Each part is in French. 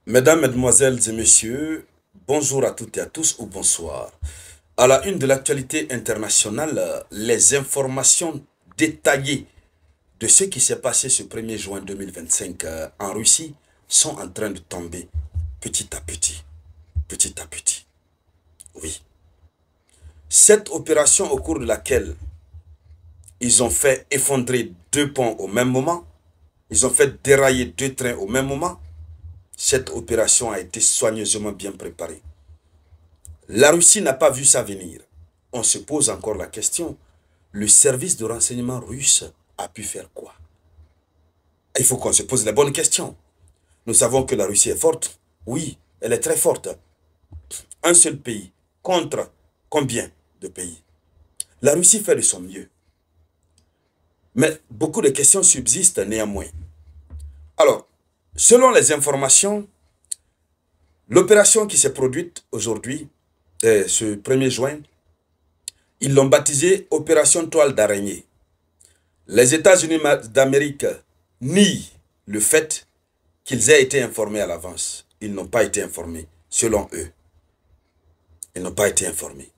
Mesdames, Mesdemoiselles et Messieurs, bonjour à toutes et à tous ou bonsoir. À la une de l'actualité internationale, les informations détaillées de ce qui s'est passé ce 1er juin 2025 en Russie sont en train de tomber petit à petit. Petit à petit. Oui. Cette opération au cours de laquelle ils ont fait effondrer deux ponts au même moment, ils ont fait dérailler deux trains au même moment, cette opération a été soigneusement bien préparée. La Russie n'a pas vu ça venir. On se pose encore la question, le service de renseignement russe a pu faire quoi? Il faut qu'on se pose la bonne question. Nous savons que la Russie est forte. Oui, elle est très forte. Un seul pays contre combien de pays? La Russie fait de son mieux. Mais beaucoup de questions subsistent néanmoins. Alors, selon les informations, l'opération qui s'est produite aujourd'hui, ce 1er juin, ils l'ont baptisée Opération Toile d'araignée. Les États-Unis d'Amérique nient le fait qu'ils aient été informés à l'avance. Ils n'ont pas été informés, selon eux. Ils n'ont pas été informés.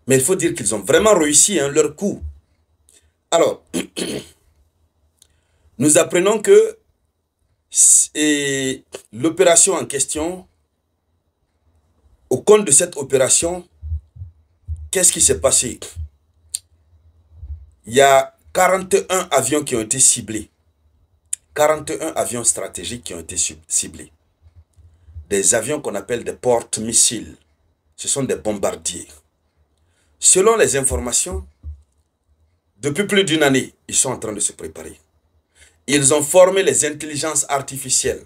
Mais il faut dire qu'ils ont vraiment réussi leur coup. Alors, nous apprenons que l'opération en question, au compte de cette opération, qu'est-ce qui s'est passé? Il y a 41 avions qui ont été ciblés. 41 avions stratégiques qui ont été ciblés. Des avions qu'on appelle des porte-missiles. Ce sont des bombardiers. Selon les informations, depuis plus d'une année, ils sont en train de se préparer. Ils ont formé les intelligences artificielles,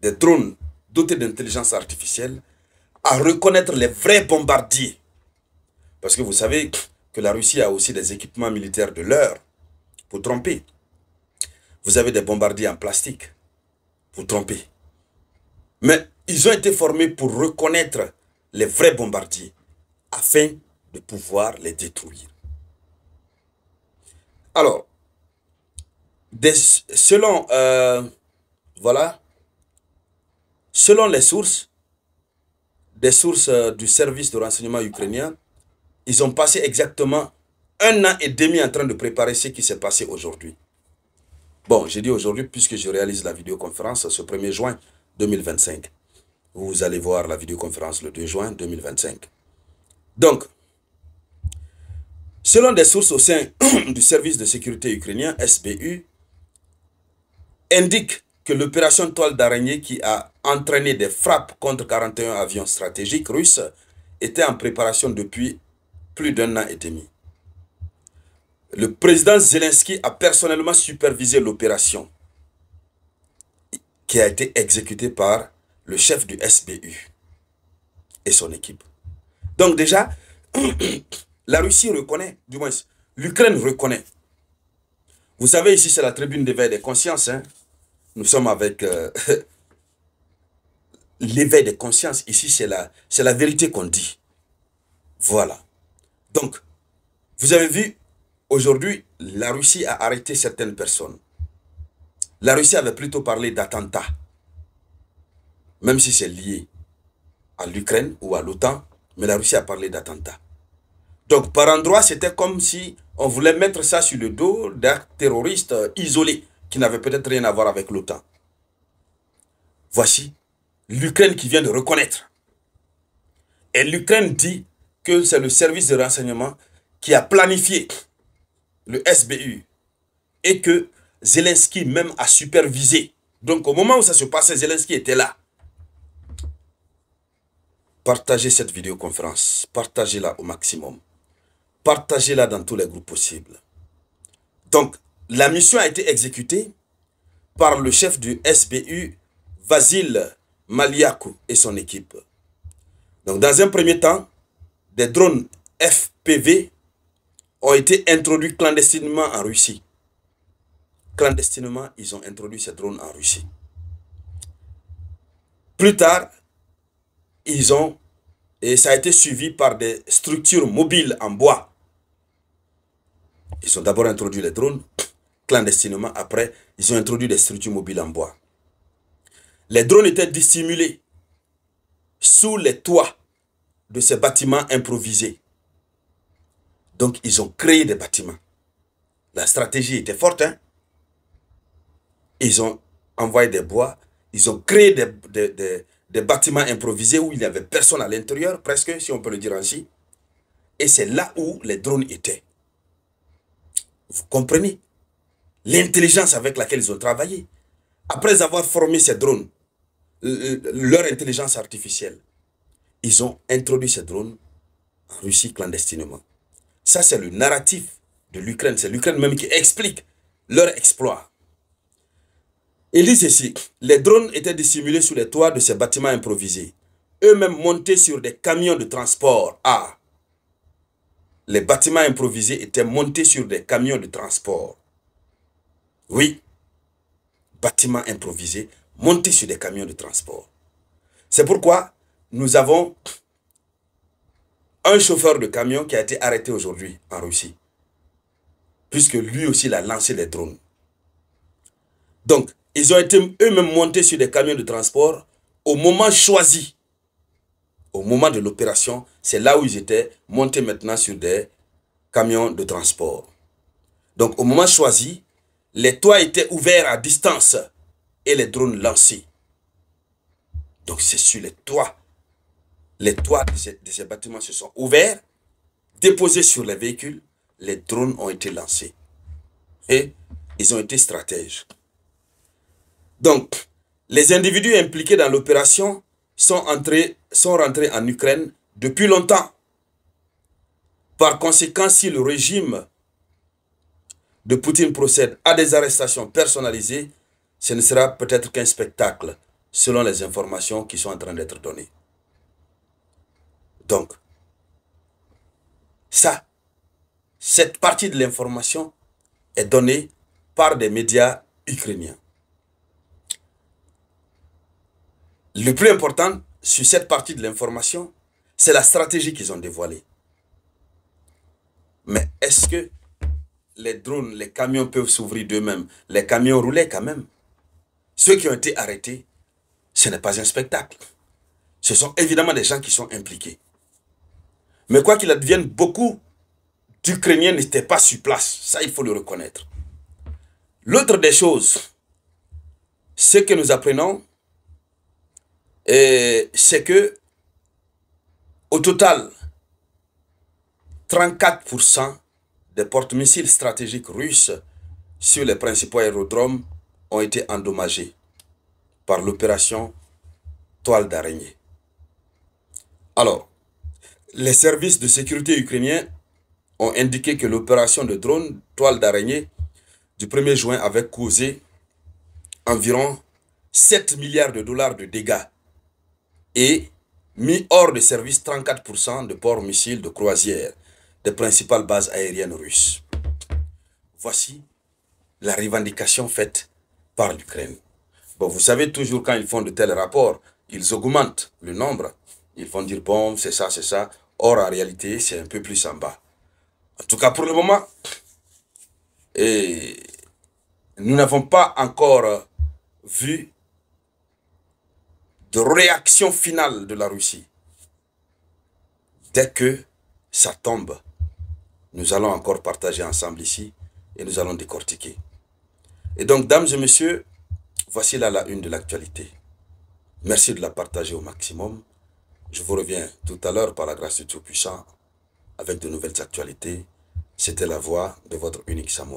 des drones dotés d'intelligence artificielle, à reconnaître les vrais bombardiers. Parce que vous savez que la Russie a aussi des équipements militaires de l'heure pour tromper. Vous avez des bombardiers en plastique pour tromper. Mais ils ont été formés pour reconnaître les vrais bombardiers afin de pouvoir les détruire. Alors, selon les sources, des sources du service de renseignement ukrainien, ils ont passé exactement 1 an et demi en train de préparer ce qui s'est passé aujourd'hui. Bon, j'ai dit aujourd'hui puisque je réalise la vidéoconférence ce 1er juin 2025. Vous allez voir la vidéoconférence le 2 juin 2025. Donc, selon des sources au sein du service de sécurité ukrainien, SBU, indique que l'opération Toile d'araignée qui a entraîné des frappes contre 41 avions stratégiques russes était en préparation depuis plus d'1 an et demi. Le président Zelensky a personnellement supervisé l'opération qui a été exécutée par le chef du SBU et son équipe. Donc déjà, la Russie reconnaît, du moins l'Ukraine reconnaît. Vous savez, ici c'est la tribune d'éveil des consciences. Hein. Nous sommes avec l'éveil des consciences. Ici c'est la vérité qu'on dit. Voilà. Donc, vous avez vu, aujourd'hui, la Russie a arrêté certaines personnes. La Russie avait plutôt parlé d'attentats, même si c'est lié à l'Ukraine ou à l'OTAN, mais la Russie a parlé d'attentats. Donc, par endroits, c'était comme si on voulait mettre ça sur le dos d'actes terroristes isolés, qui n'avaient peut-être rien à voir avec l'OTAN. Voici l'Ukraine qui vient de reconnaître. Et l'Ukraine dit que c'est le service de renseignement qui a planifié le SBU et que Zelensky même a supervisé. Donc au moment où ça se passait, Zelensky était là. Partagez cette vidéoconférence, partagez-la au maximum. Partagez-la dans tous les groupes possibles. Donc la mission a été exécutée par le chef du SBU, Vasil Maliakou et son équipe. Donc dans un premier temps, des drones FPV ont été introduits clandestinement en Russie. Clandestinement, ils ont introduit ces drones en Russie. Plus tard, et ça a été suivi par des structures mobiles en bois. Ils ont d'abord introduit les drones clandestinement, après, ils ont introduit des structures mobiles en bois. Les drones étaient dissimulés sous les toits de ces bâtiments improvisés. Donc, ils ont créé des bâtiments. La stratégie était forte, hein? Ils ont envoyé des bois, ils ont créé des bâtiments improvisés où il n'y avait personne à l'intérieur, presque, si on peut le dire ainsi. Et c'est là où les drones étaient. Vous comprenez l'intelligence avec laquelle ils ont travaillé. Après avoir formé ces drones, leur intelligence artificielle, ils ont introduit ces drones en Russie clandestinement. Ça, c'est le narratif de l'Ukraine. C'est l'Ukraine même qui explique leur exploit. Ils disent ici, les drones étaient dissimulés sous les toits de ces bâtiments improvisés. Eux-mêmes montés sur des camions de transport. Ah, les bâtiments improvisés étaient montés sur des camions de transport. Oui, bâtiments improvisés montés sur des camions de transport. C'est pourquoi nous avons un chauffeur de camion qui a été arrêté aujourd'hui en Russie. Puisque lui aussi il a lancé les drones. Donc, ils ont été eux-mêmes montés sur des camions de transport au moment choisi. Au moment de l'opération, c'est là où ils étaient montés maintenant sur des camions de transport. Donc, au moment choisi, les toits étaient ouverts à distance et les drones lancés. Donc, c'est sur les toits. Les toits de ces bâtiments se sont ouverts, déposés sur les véhicules, les drones ont été lancés. Et ils ont été stratèges. Donc, les individus impliqués dans l'opération sont rentrés en Ukraine depuis longtemps. Par conséquent, si le régime de Poutine procède à des arrestations personnalisées, ce ne sera peut-être qu'un spectacle, selon les informations qui sont en train d'être données. Donc, cette partie de l'information est donnée par des médias ukrainiens. Le plus important sur cette partie de l'information, c'est la stratégie qu'ils ont dévoilée. Mais est-ce que les drones, les camions peuvent s'ouvrir d'eux-mêmes? Les camions roulaient quand même. Ceux qui ont été arrêtés, ce n'est pas un spectacle. Ce sont évidemment des gens qui sont impliqués. Mais quoi qu'il advienne, beaucoup d'Ukrainiens n'étaient pas sur place. Ça, il faut le reconnaître. L'autre des choses, ce que nous apprenons, c'est que, au total, 34% des porte-missiles stratégiques russes sur les principaux aérodromes ont été endommagés par l'opération Toile d'araignée. Alors, les services de sécurité ukrainiens ont indiqué que l'opération de drone Toile d'araignée du 1er juin avait causé environ 7 milliards de dollars de dégâts et mis hors de service 34% de ports missiles de croisière des principales bases aériennes russes. Voici la revendication faite par l'Ukraine. Bon, vous savez, toujours quand ils font de tels rapports, ils augmentent le nombre. Ils vont dire, bon, c'est ça, c'est ça. Or, en réalité, c'est un peu plus en bas. En tout cas, pour le moment, nous n'avons pas encore vu de réaction finale de la Russie. Dès que ça tombe, nous allons encore partager ensemble ici et nous allons décortiquer. Et donc, dames et messieurs, voici là la une de l'actualité. Merci de la partager au maximum. Je vous reviens tout à l'heure par la grâce du Tout-Puissant avec de nouvelles actualités. C'était la voix de votre unique Samouraï.